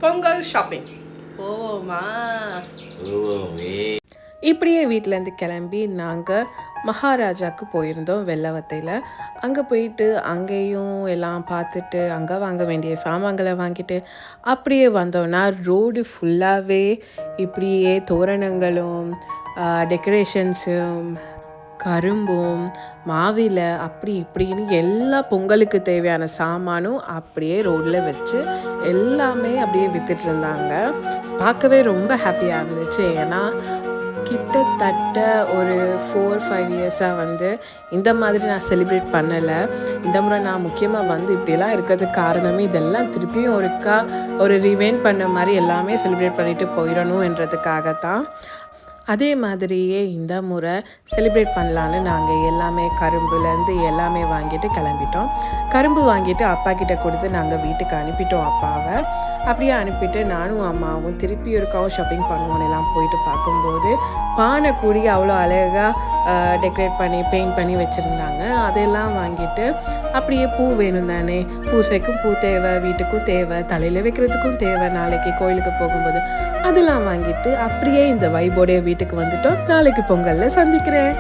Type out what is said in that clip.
Pongal shopping போவோமா? இப்படியே வீட்டிலேருந்து கிளம்பி நாங்கள் மகாராஜாவுக்கு போயிருந்தோம் வெள்ளவத்தையில். அங்கே போயிட்டு அங்கேயும் எல்லாம் பார்த்துட்டு அங்கே வாங்க வேண்டிய சாமான்களை வாங்கிட்டு அப்படியே வந்தோம்னா ரோடு ஃபுல்லாகவே இப்படியே தோரணங்களும் டெக்கரேஷன்ஸும் கரும்பும் மாவிலை அப்படி இப்படின்னு எல்லா பொங்கலுக்கு தேவையான சாமானும் அப்படியே ரோடில் வச்சு எல்லாமே அப்படியே விற்றுட்டு இருந்தாங்க. பார்க்கவே ரொம்ப ஹாப்பியாக இருந்துச்சு. ஏன்னா கிட்டத்தட்ட ஒரு 4-5 இயர்ஸாக இந்த மாதிரி நான் செலிப்ரேட் பண்ணலை. இந்த முறை நான் முக்கியமாக இப்படியெல்லாம் இருக்கிறதுக்கு காரணமே இதெல்லாம் திருப்பியும் ஒரு ரிவைண்ட் பண்ண மாதிரி எல்லாமே செலிப்ரேட் பண்ணிட்டு போயிடணுன்றதுக்காகத்தான். அதே மாதிரியே இந்த முறை செலிப்ரேட் பண்ணலான்னு நாங்கள் எல்லாமே கரும்புலேருந்து எல்லாமே வாங்கிட்டு கிளம்பிட்டோம். கரும்பு வாங்கிட்டு அப்பா கிட்ட கொடுத்து நாங்கள் வீட்டுக்கு அனுப்பிட்டோம் அப்பாவை. அப்படியே அனுப்பிட்டு நானும் அம்மாவும் திருப்பி ஒருக்காவும் ஷாப்பிங் பண்ணுவோன்னு எல்லாம் போயிட்டு பார்க்கும்போது பானை கூடி அவ்வளோ அழகாக டெக்கரேட் பண்ணி பெயிண்ட் பண்ணி வச்சுருந்தாங்க. அதெல்லாம் வாங்கிட்டு அப்படியே பூ வேணும் தானே, பூசைக்கும் பூ தேவை, வீட்டுக்கும் தேவை, தலையில் வைக்கிறதுக்கும் தேவை, நாளைக்கு கோயிலுக்கு போகும்போது அதெல்லாம் வாங்கிட்டு அப்படியே இந்த வைபோடைய வீட்டுக்கு வந்துட்டோம். நாளைக்கு பொங்கலில் சந்திக்கிறேன்.